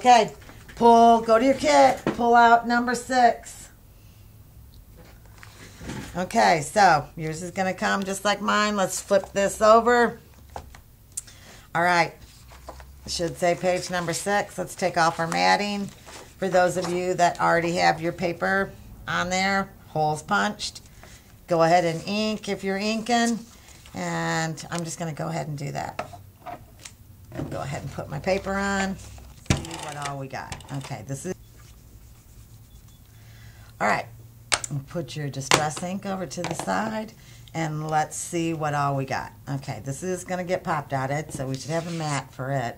Okay, go to your kit, pull out number 6. Okay, so yours is going to come just like mine. Let's flip this over. All right, should say page number 6. Let's take off our matting. For those of you that already have your paper on there, holes punched, go ahead and ink if you're inking. And I'm just going to go ahead and do that. And go ahead and put my paper on. See what all we got. Okay, this is... All right. Put your distress ink over to the side. And let's see what all we got. Okay, this is going to get pop dotted, so we should have a mat for it.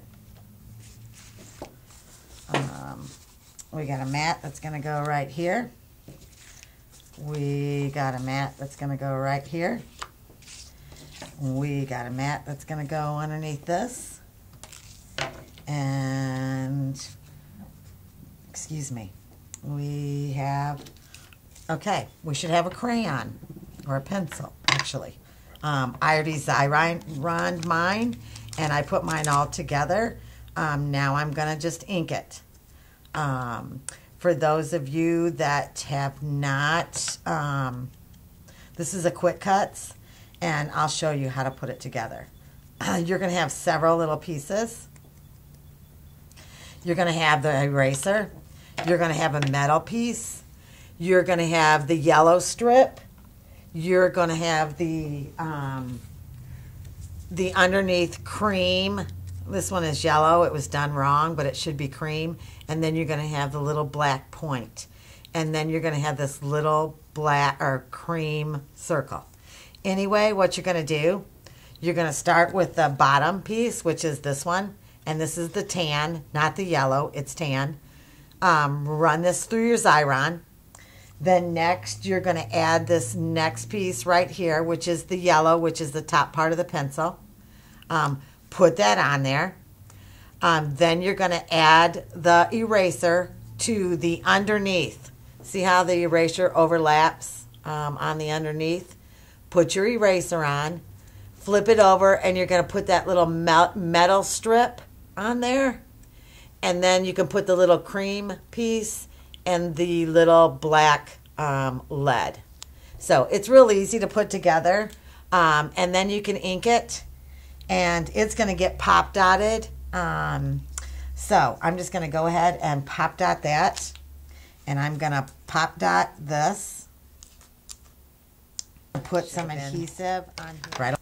We got a mat that's going to go right here. We got a mat that's going to go right here. We got a mat that's going to go underneath this. And, excuse me, we have, okay, we should have a crayon or a pencil, actually. I already Xyroned mine, and I put mine all together. Now I'm going to just ink it. For those of you that have not, this is a quick cuts, and I'll show you how to put it together. You're going to have several little pieces. You're going to have the eraser. You're going to have a metal piece. You're going to have the yellow strip. You're going to have the underneath cream. This one is yellow. It was done wrong, but it should be cream. And then you're going to have the little black point. And then you're going to have this little black or cream circle. Anyway, what you're going to do, you're going to start with the bottom piece, which is this one. And this is the tan, not the yellow. It's tan. Run this through your Xyron. Then next, you're going to add this next piece right here, which is the yellow, which is the top part of the pencil. Put that on there. Then you're going to add the eraser to the underneath. See how the eraser overlaps on the underneath? Put your eraser on. Flip it over, and you're going to put that little metal strip on there. And then you can put the little cream piece and the little black lead. So it's real easy to put together. And then you can ink it, and it's going to get pop dotted. So I'm just going to go ahead and pop dot that. And I'm going to pop dot this. Put some adhesive on here. Right.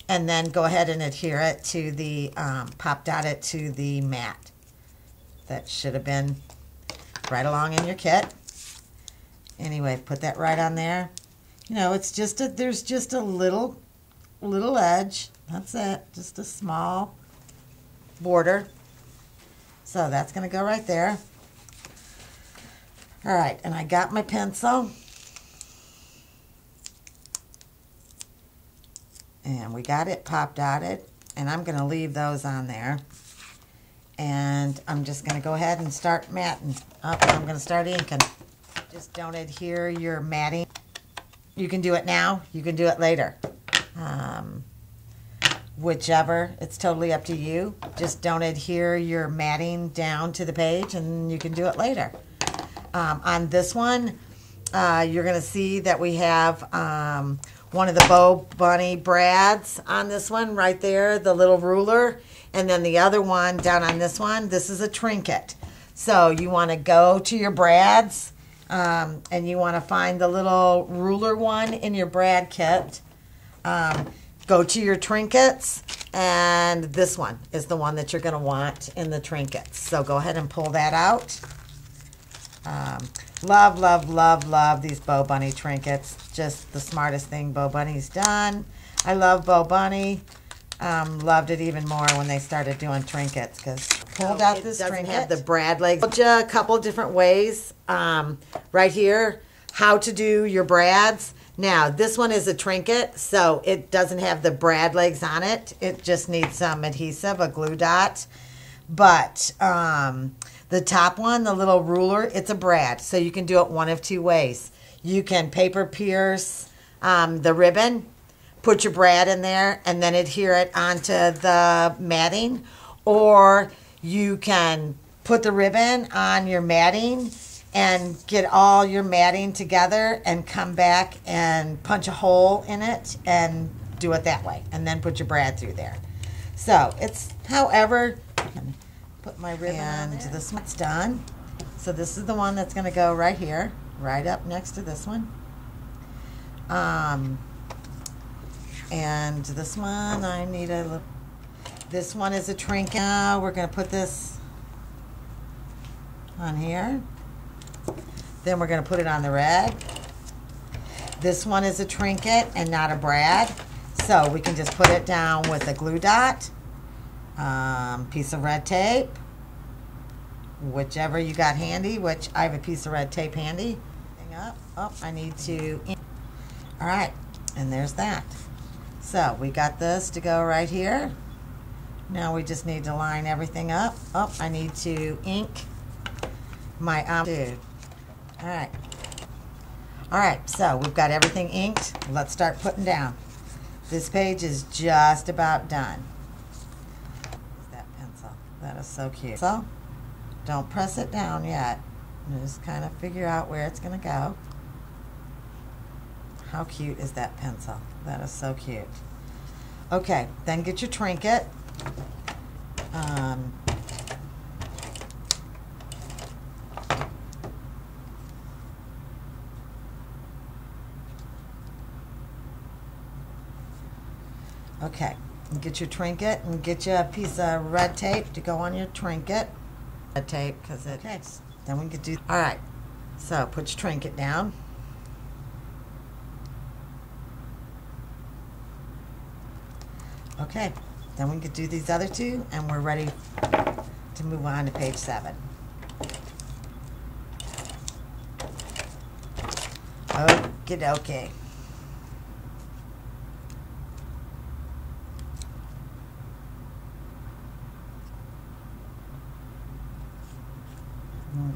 And then go ahead and adhere it to the, pop dot it to the mat. That should have been right along in your kit. Anyway, put that right on there. You know, it's just a, there's just a little edge. That's it. Just a small border. So that's going to go right there. All right, and I got my pencil. And we got it pop dotted, and I'm going to leave those on there. And I'm just going to go ahead and start matting. Oh, I'm going to start inking. Just don't adhere your matting. You can do it now. You can do it later. Whichever. It's totally up to you. Just don't adhere your matting down to the page, and you can do it later. On this one, you're going to see that we have... one of the Bo Bunny brads on this one right there, the little ruler. And then the other one down on this one, this is a trinket. So you want to go to your brads and you want to find the little ruler one in your brad kit. Go to your trinkets, and this one is the one that you're going to want in the trinkets. So go ahead and pull that out. Love, love, love, love these Bo Bunny trinkets. Just the smartest thing Bo Bunny's done. I love Bo Bunny. Loved it even more when they started doing trinkets, because pulled out this trinket. Have the brad legs. A couple different ways right here how to do your brads. Now this one is a trinket, so it doesn't have the brad legs on it. It just needs some adhesive, a glue dot. But the top one, the little ruler, it's a brad. So you can do it one of two ways. You can paper pierce the ribbon, put your brad in there, and then adhere it onto the matting. Or you can put the ribbon on your matting and get all your matting together and come back and punch a hole in it and do it that way. And then put your brad through there. So it's however, put my ribbon on there. This one's done. So this is the one that's going to go right here, right up next to this one. And this one, I need a, this one is a trinket. Now we're going to put this on here. Then we're going to put it on the red. This one is a trinket and not a brad. So we can just put it down with a glue dot, piece of red tape, whichever you got handy, which I have a piece of red tape handy. Oh, I need to, all right, and there's that. So we got this to go right here. Now we just need to line everything up. Oh, I need to ink my dude. All right. All right, so we've got everything inked. Let's start putting down. This page is just about done. That pencil, that is so cute. So don't press it down yet. Just kind of figure out where it's going to go. How cute is that pencil? That is so cute. Okay, then get your trinket. Okay, and get your trinket and get you a piece of red tape to go on your trinket. Red tape, because it. Okay. Then we can do. All right, so put your trinket down. Okay, then we can do these other two, and we're ready to move on to page 7. Okie dokie.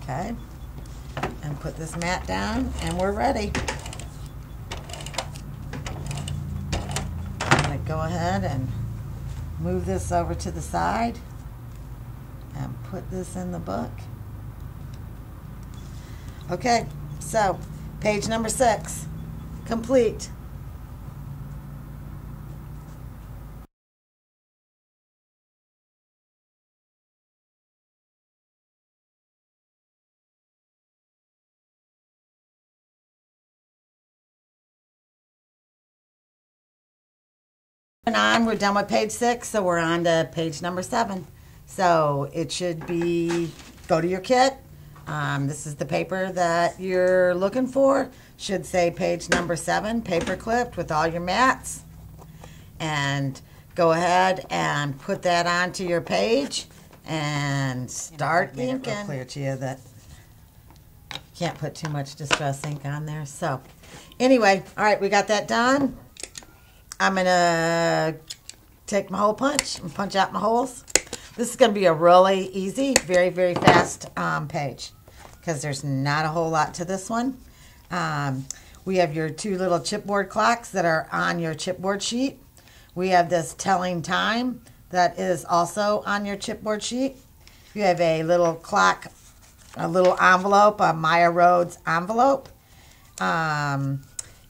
Okay, and put this mat down, and we're ready. I'm going to go ahead and move this over to the side and put this in the book. Okay, so page number 6, complete. On, we're done with page 6, so we're on to page number 7. So it should be, go to your kit. This is the paper that you're looking for. Should say page number 7, paper clipped with all your mats. And go ahead and put that onto your page and start inking. Real clear to you that you can't put too much distress ink on there. So anyway, all right, we got that done. I'm going to take my hole punch and punch out my holes. This is going to be a really easy, very, very fast page because there's not a whole lot to this one. We have your 2 little chipboard clocks that are on your chipboard sheet. We have this telling time that is also on your chipboard sheet. You have a little clock, a little envelope, a Maya Rhodes envelope.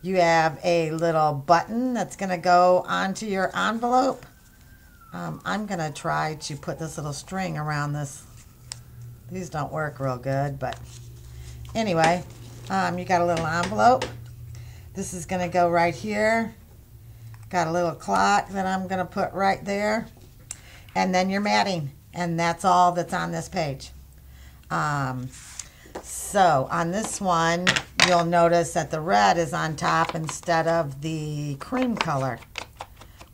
You have a little button that's going to go onto your envelope. I'm going to try to put this little string around this. These don't work real good, but anyway, you got a little envelope. This is going to go right here. Got a little clock that I'm going to put right there. And then your matting. And that's all that's on this page. So on this one, you'll notice that the red is on top instead of the cream color,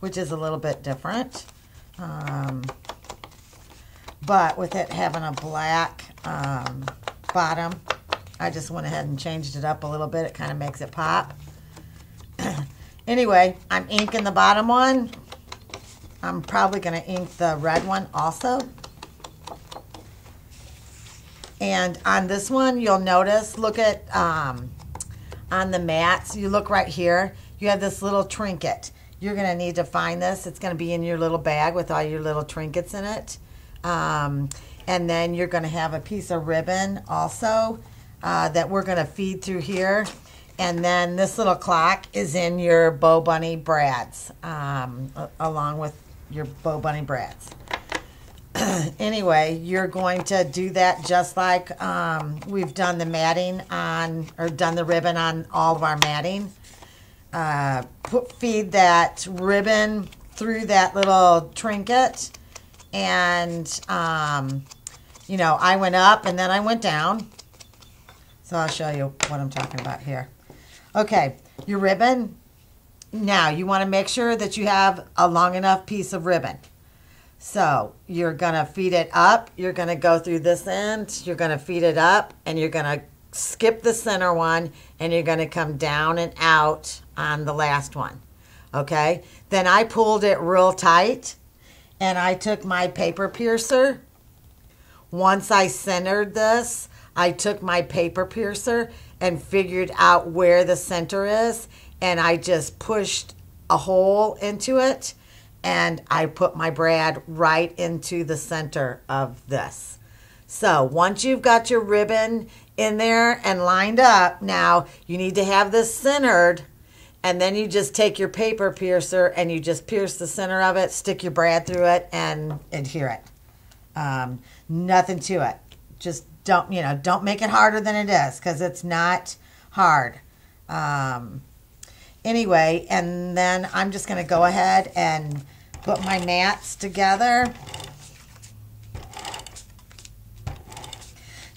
which is a little bit different. But with it having a black bottom, I just went ahead and changed it up a little bit. It kind of makes it pop. Anyway, I'm inking the bottom one. I'm probably going to ink the red one also. And on this one, you'll notice, look at on the mats, you look right here, you have this little trinket. You're going to need to find this. It's going to be in your little bag with all your little trinkets in it. And then you're going to have a piece of ribbon also that we're going to feed through here. And then this little clock is in your Bow Bunny brads, along with your Bow Bunny brads. Anyway, you're going to do that just like we've done the matting on, or done the ribbon on all of our matting. Feed that ribbon through that little trinket. And, you know, I went up and then I went down. So I'll show you what I'm talking about here. Okay, your ribbon. Now, you want to make sure that you have a long enough piece of ribbon. So you're going to feed it up. You're going to go through this end. You're going to feed it up. And you're going to skip the center one. And you're going to come down and out on the last one. Okay? Then I pulled it real tight. And I took my paper piercer. Once I centered this, I took my paper piercer and figured out where the center is. And I just pushed a hole into it. And I put my brad right into the center of this. So once you've got your ribbon in there and lined up, now you need to have this centered. And then you just take your paper piercer and you just pierce the center of it, stick your brad through it, and adhere it. Nothing to it. Just don't make it harder than it is, because it's not hard. Anyway, and then I'm just going to go ahead and put my mats together.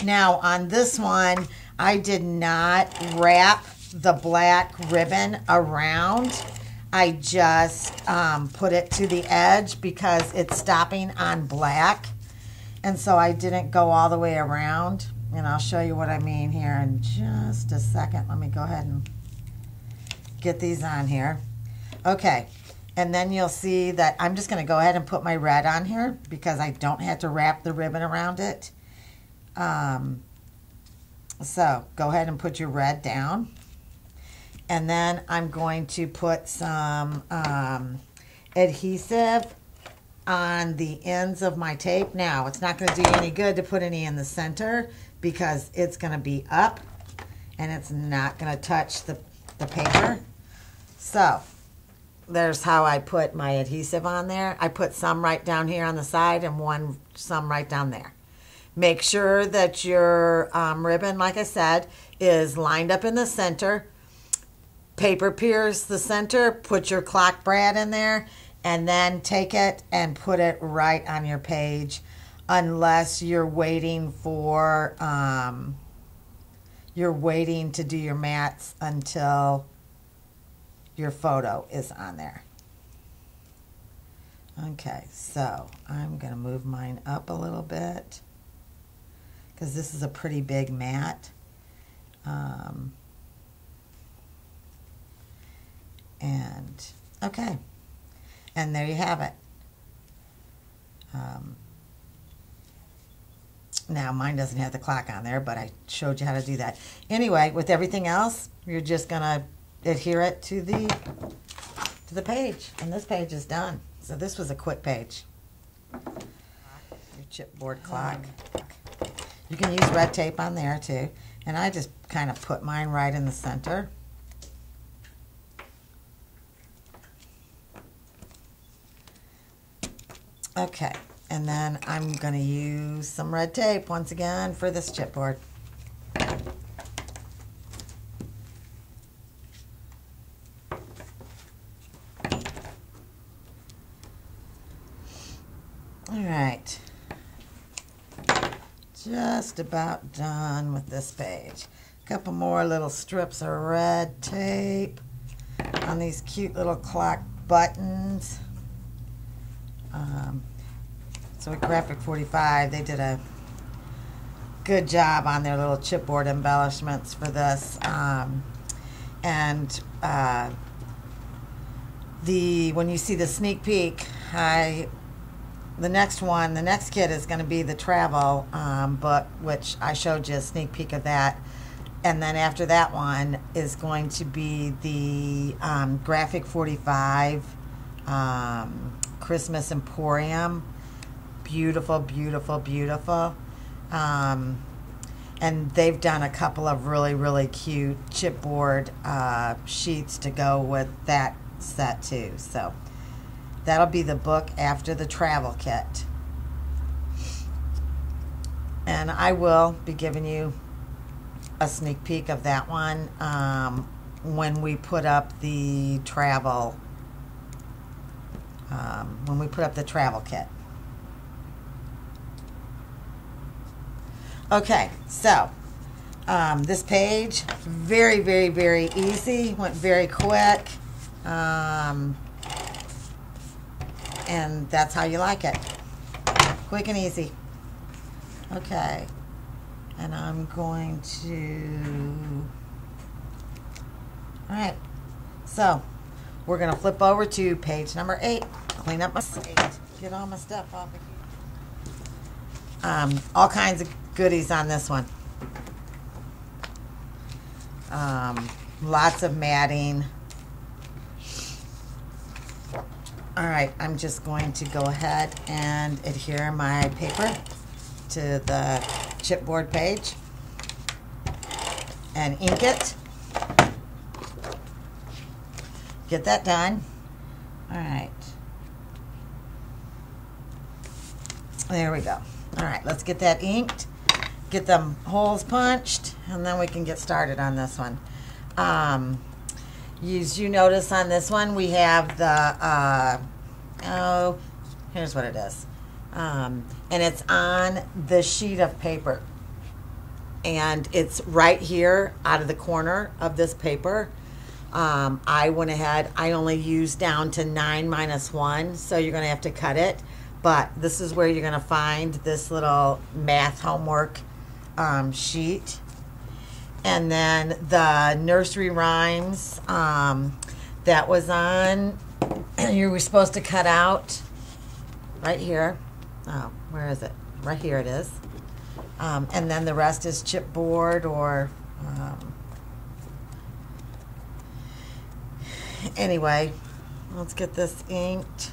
Now on this one, I did not wrap the black ribbon around. I just put it to the edge because it's stopping on black. And so I didn't go all the way around. And I'll show you what I mean here in just a second. Let me go ahead and get these on here. Okay. And then you'll see that I'm just going to go ahead and put my red on here because I don't have to wrap the ribbon around it. So go ahead and put your red down. And then I'm going to put some adhesive on the ends of my tape. Now, it's not going to do you any good to put any in the center because it's going to be up and it's not going to touch the paper. So, there's how I put my adhesive on there. I put some right down here on the side and some right down there. Make sure that your ribbon, like I said, is lined up in the center. Paper pierce the center, put your clock brad in there, and then take it and put it right on your page, unless you're waiting for, you're waiting to do your mats until your photo is on there. Okay, so I'm going to move mine up a little bit because this is a pretty big mat. And okay, and there you have it. Now mine doesn't have the clock on there, but I showed you how to do that. Anyway, with everything else, you're just gonna adhere it to the page, and this page is done. So this was a quick page. Your chipboard clock. You can use red tape on there too, and I just kind of put mine right in the center. Okay, and then I'm going to use some red tape once again for this chipboard. All right, just about done with this page. A couple more little strips of red tape on these cute little clock buttons. So at Graphic 45, they did a good job on their little chipboard embellishments for this. When you see the sneak peek, the next kit is going to be the travel book, which I showed you a sneak peek of that. And then after that one is going to be the Graphic 45 Christmas Emporium beautiful, beautiful, beautiful. And they've done a couple of really, really cute chipboard sheets to go with that set too. So that'll be the book after the travel kit. And I will be giving you a sneak peek of that one when we put up the travel kit. Okay, so this page, very, very, very easy, went very quick, and that's how you like it, quick and easy. Okay, and I'm going to, all right, so we're going to flip over to page number 8, clean up my slate, get all my stuff off of here. All kinds of goodies on this one. Lots of matting. All right, I'm just going to go ahead and adhere my paper to the chipboard page and ink it. Get that done. All right. There we go. All right, let's get that inked, get them holes punched, and then we can get started on this one. As you notice on this one, we have the, here's what it is. And it's on the sheet of paper. And it's right here out of the corner of this paper. I went ahead, I only used down to 9-1, so you're going to have to cut it. But this is where you're going to find this little math homework sheet. And then the nursery rhymes that was on, you were supposed to cut out right here. Oh, where is it? Right here it is. And then the rest is chipboard or... anyway, let's get this inked.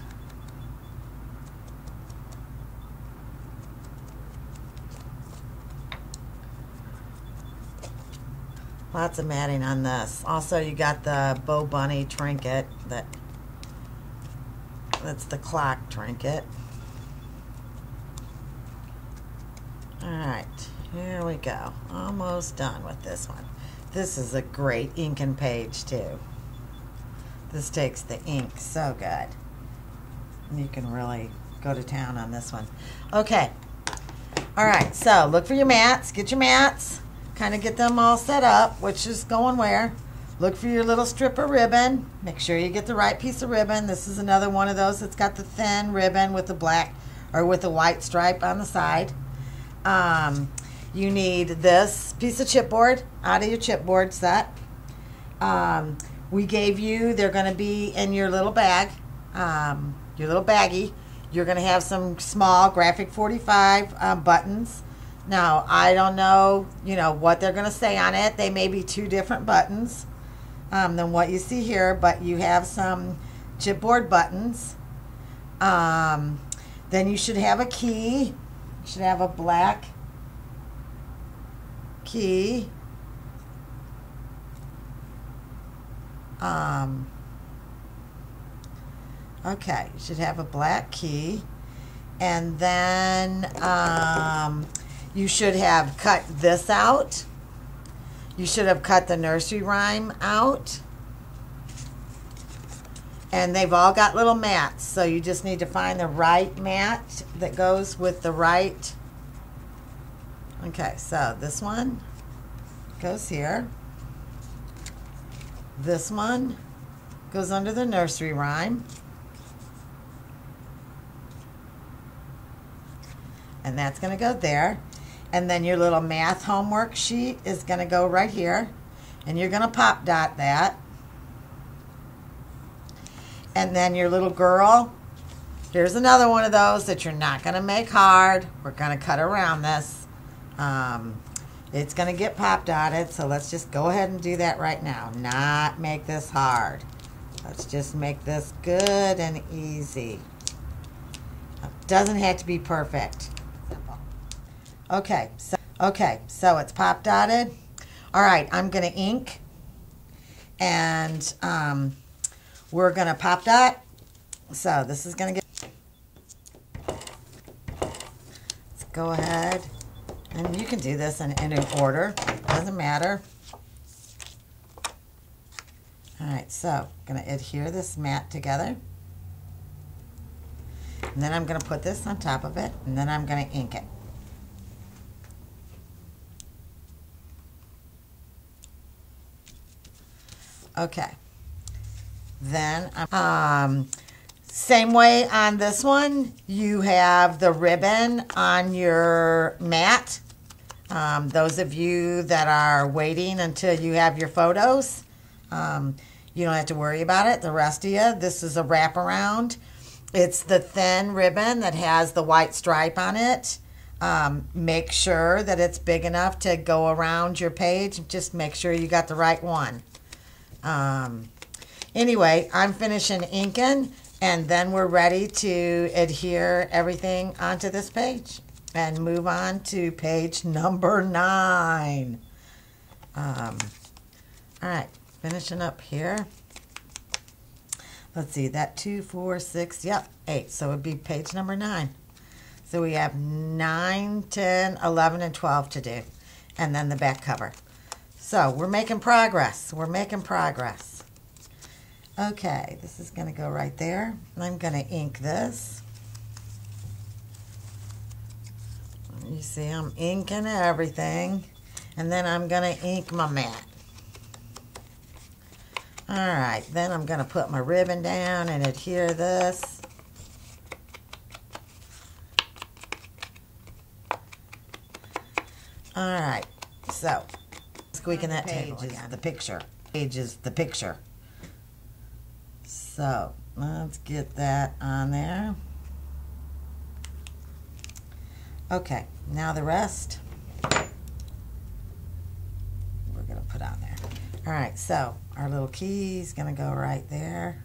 Lots of matting on this. Also, you got the Bow Bunny trinket. That's the clock trinket. Alright, here we go. Almost done with this one. This is a great inking page, too. This takes the ink so good. And you can really go to town on this one. Okay. Alright, so look for your mats. Get your mats. Kind of get them all set up, which is going where. Look for your little strip of ribbon. Make sure you get the right piece of ribbon. This is another one of those that's got the thin ribbon with the black or with the white stripe on the side. You need this piece of chipboard out of your chipboard set. We gave you, they're going to be in your little bag, your little baggie. You're going to have some small graphic 45 buttons. Now, I don't know, what they're going to say on it. They may be 2 different buttons than what you see here, but you have some chipboard buttons. Then you should have a key. You should have a black key. Okay, you should have a black key. And then you should have cut this out. You should have cut the nursery rhyme out. And they've all got little mats, so you just need to find the right mat that goes with the right. Okay, so this one goes here. This one goes under the nursery rhyme. And that's going to go there. And then your little math homework sheet is going to go right here. And you're going to pop dot that. And then your little girl, here's another one of those that you're not going to make hard. We're going to cut around this. It's going to get pop dotted, so let's just go ahead and do that right now. Not make this hard. Let's just make this good and easy. Doesn't have to be perfect. Okay, so it's pop dotted. All right, I'm gonna ink, and we're gonna pop dot. So this is gonna get. Let's go ahead, and you can do this in any order. Doesn't matter. All right, so I'm gonna adhere this mat together. And then I'm going to put this on top of it, and then I'm going to ink it. Okay. Then, same way on this one, you have the ribbon on your mat. Those of you that are waiting until you have your photos, you don't have to worry about it. The rest of you, this is a wraparound. It's the thin ribbon that has the white stripe on it. Make sure that it's big enough to go around your page. Just make sure you got the right one. Anyway, I'm finishing inking, and then we're ready to adhere everything onto this page and move on to page number 9. All right, finishing up here. Let's see, that 2, 4, 6, yep, 8. So it would be page number 9. So we have 9, 10, 11, and 12 to do. And then the back cover. So we're making progress. We're making progress. Okay, this is going to go right there. I'm going to ink this. You see, I'm inking everything. And then I'm going to ink my mat. All right, then I'm going to put my ribbon down and adhere this. All right, so squeaking that table again. The picture. Page is the picture. So let's get that on there. Okay, now the rest we're going to put on there. All right, so our little key is going to go right there.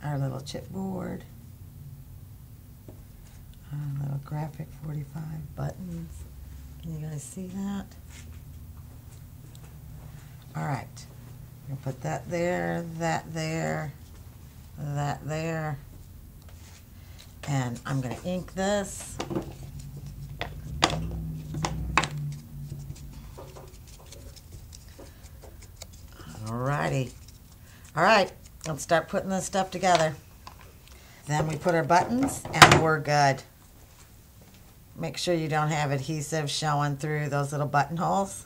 Our little chipboard. Our little graphic 45 buttons. Can you guys see that? All right. I'm going to put that there, that there, that there. And I'm going to ink this. Alrighty. All right, let's start putting this stuff together. Then we put our buttons and we're good. Make sure you don't have adhesive showing through those little buttonholes.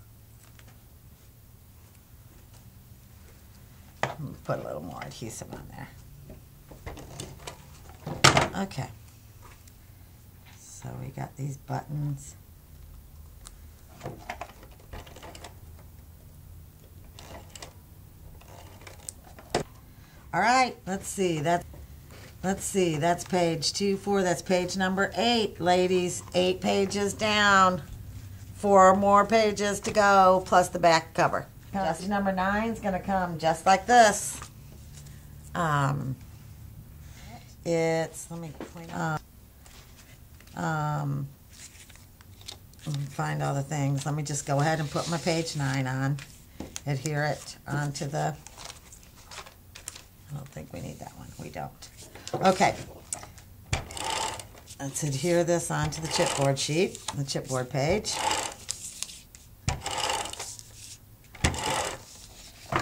Put a little more adhesive on there. Okay. So we got these buttons. All right, let's see. That's page 2, 4. That's page number 8, ladies. 8 pages down. 4 more pages to go, plus the back cover. Page number 9 is going to come just like this. It's, let me clean up. Let me find all the things. Let me just go ahead and put my page 9 on. Adhere it onto the, I don't think we need that one. We don't. Okay. Let's adhere this onto the chipboard sheet, the chipboard page.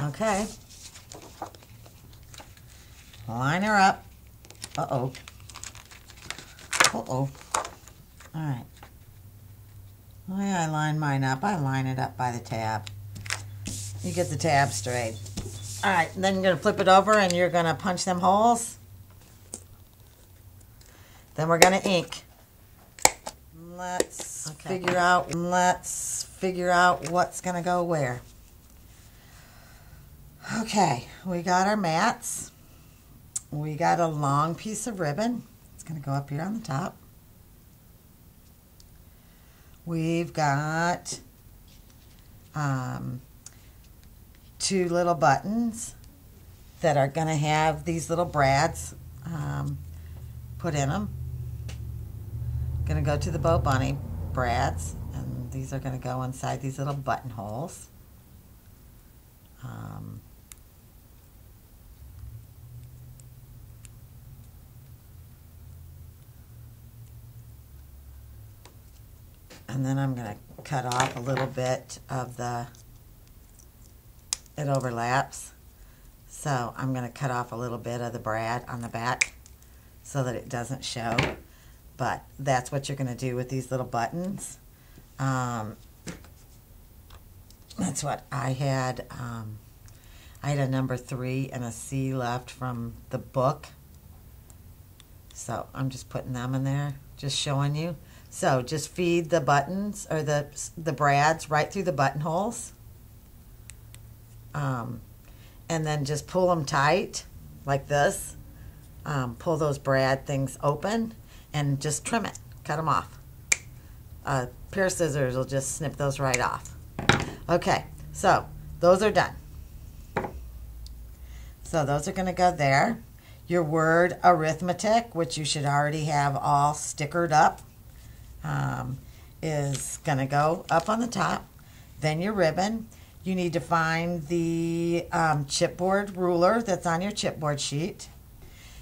Okay. Line her up. Uh-oh. Uh-oh. All right. The way I line mine up, I line it up by the tab. You get the tab straight. All right, then you're going to flip it over and you're going to punch them holes. Then we're going to ink. Let's figure out what's going to go where. Okay, we got our mats. We got a long piece of ribbon. It's going to go up here on the top. We've got 2 little buttons that are going to have these little brads put in them. Gonna go to the Bow Bunny brads, and these are gonna go inside these little buttonholes. And then I'm gonna cut off a little bit of it overlaps. So I'm gonna cut off a little bit of the brad on the back so that it doesn't show. But that's what you're gonna do with these little buttons. That's what I had. I had a number 3 and a C left from the book. So I'm just putting them in there, just showing you. So just feed the buttons or the brads right through the buttonholes. And then just pull them tight like this. Pull those brad things open and just trim it. Cut them off. A pair of scissors will just snip those right off. Okay, so those are done. So those are going to go there. Your word arithmetic, which you should already have all stickered up, is going to go up on the top. Then your ribbon. You need to find the chipboard ruler that's on your chipboard sheet.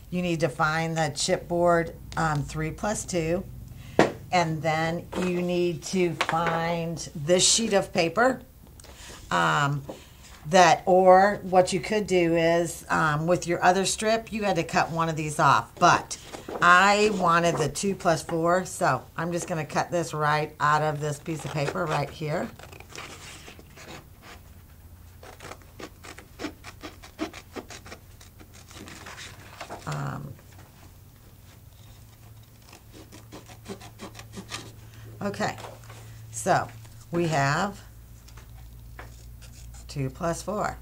You need to find the chipboard 3+2. And then you need to find this sheet of paper. Or what you could do is, with your other strip, you had to cut one of these off. But I wanted the 2+4, so I'm just going to cut this right out of this piece of paper right here. Okay, so we have 2+4.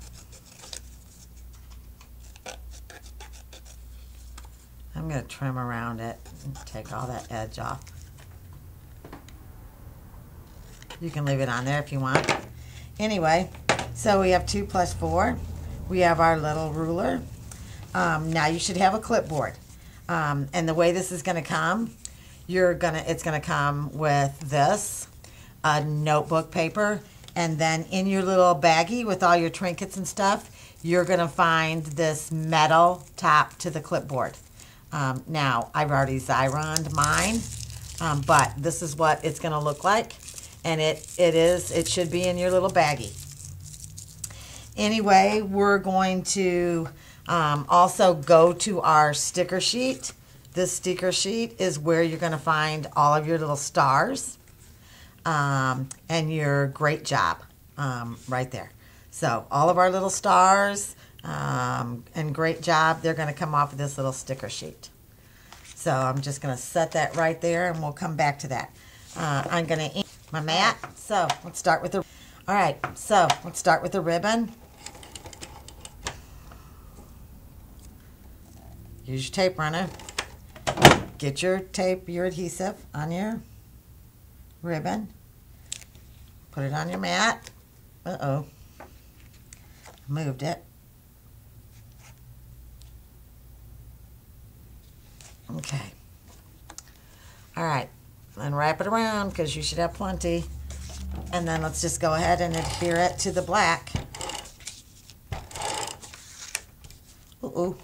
I'm going to trim around it and take all that edge off. You can leave it on there if you want. Anyway, so we have 2+4. We have our little ruler. Now you should have a clipboard. And the way this is going to come, it's going to come with this, a notebook paper, and then in your little baggie with all your trinkets and stuff, you're going to find this metal top to the clipboard. Now, I've already Xyroned mine, but this is what it's going to look like, and it should be in your little baggie. Anyway, we're going to also go to our sticker sheet. This sticker sheet is where you're going to find all of your little stars and your great job right there. So all of our little stars and great job, they're going to come off of this little sticker sheet. So I'm just going to set that right there, and we'll come back to that. I'm going to ink my mat. So let's start with the. All right. So let's start with the ribbon. Use your tape runner. Get your tape, your adhesive on your ribbon. Put it on your mat. Uh-oh. Moved it. Okay. All right. And wrap it around because you should have plenty. And then let's just go ahead and adhere it to the black. Uh-oh.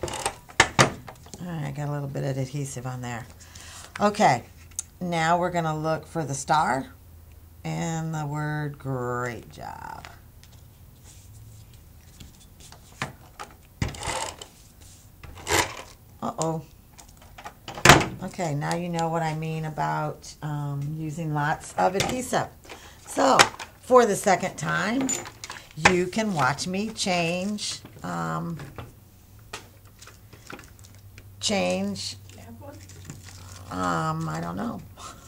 All right, got a little bit of adhesive on there. Okay, now we're going to look for the star and the word great job. Uh-oh. Okay, now you know what I mean about using lots of adhesive. So, for the second time, you can watch me change I don't know.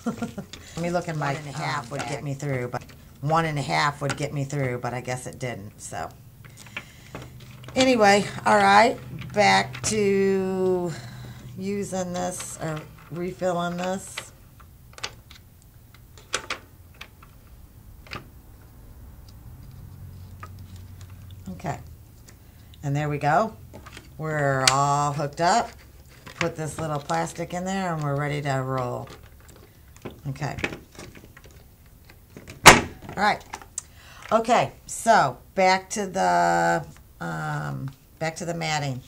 Let me look in my 1.5 would get me through, but 1.5 would get me through, but I guess it didn't. So anyway, all right, back to using this or refilling this. Okay, and there we go. We're all hooked up. Put this little plastic in there and we're ready to roll. Okay. All right. Okay, so back to the matting.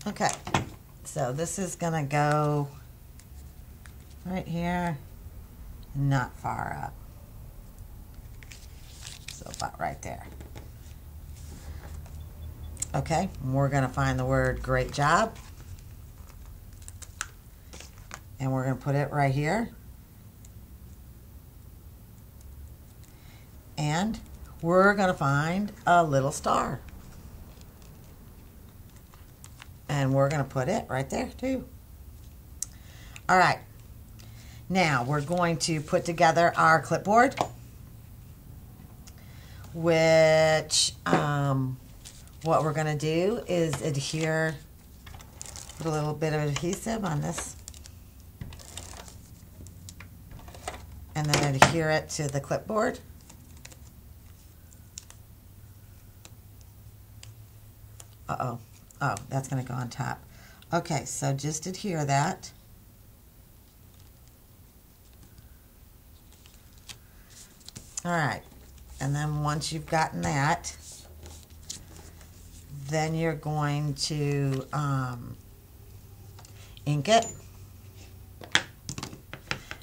Okay, so this is gonna go right here, not far up. So about right there. Okay, we're gonna find the word great job. And we're gonna put it right here. And we're gonna find a little star. And we're going to put it right there too. All right. Now we're going to put together our clipboard, which what we're going to do is adhere, put a little bit of adhesive on this, and then adhere it to the clipboard. Uh-oh. Oh, that's going to go on top. Okay, so just adhere that. All right, and then once you've gotten that, then you're going to ink it,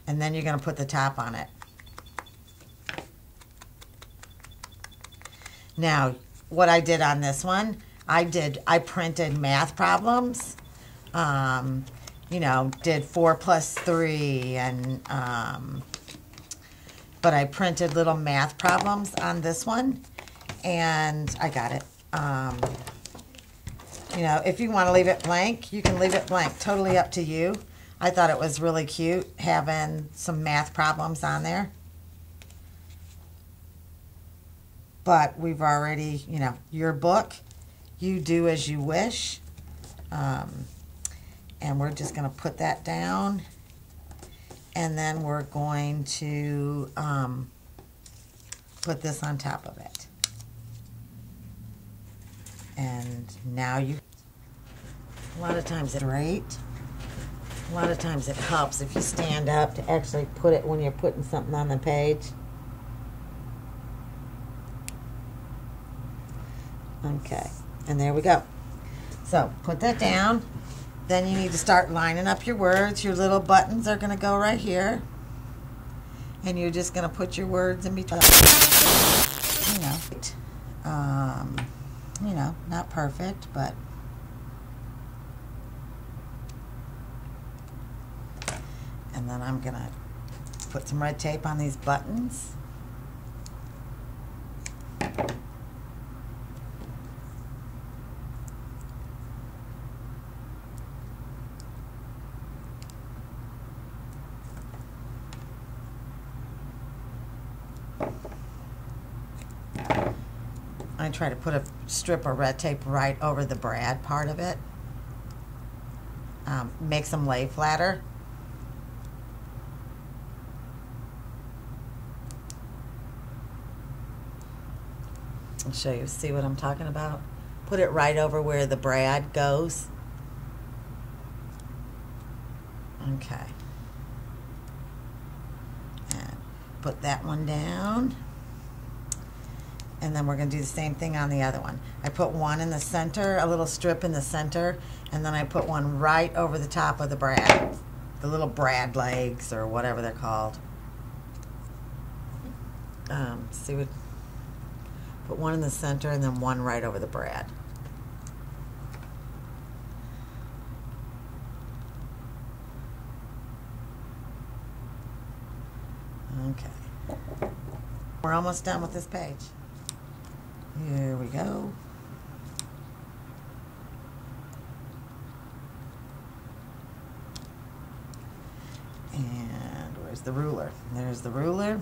and then you're going to put the top on it. Now, what I did on this one, I printed math problems, you know, did 4 plus 3, and, but I printed little math problems on this one, and I got it. You know, if you want to leave it blank, you can leave it blank, totally up to you. I thought it was really cute having some math problems on there. But we've already, you know, your book, you do as you wish. And we're just going to put that down. And then we're going to put this on top of it. And now a lot of times it's great. A lot of times it helps if you stand up to actually put it when you're putting something on the page. Okay, and there we go. So put that down. Then you need to start lining up your words. Your little buttons are going to go right here. And you're just going to put your words in between. You know, not perfect, but and then I'm going to put some red tape on these buttons. I try to put a strip of red tape right over the brad part of it. Makes them lay flatter. I'll show you, see what I'm talking about? Put it right over where the brad goes. Okay. And put that one down. And then we're going to do the same thing on the other one. I put one in the center, a little strip in the center, and then I put one right over the top of the brad. The little brad legs, or whatever they're called. Put one in the center and then one right over the brad. Okay. We're almost done with this page. Here we go. And where's the ruler? There's the ruler.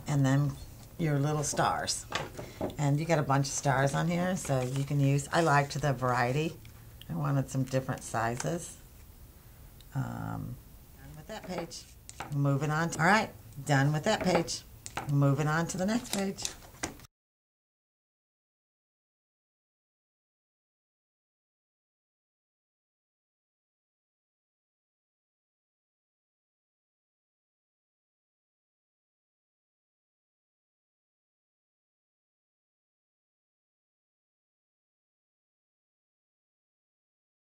And then your little stars. And you got a bunch of stars on here, so you can use, I liked the variety. I wanted some different sizes. Done with that page. Moving on. All right, done with that page. Moving on to the next page.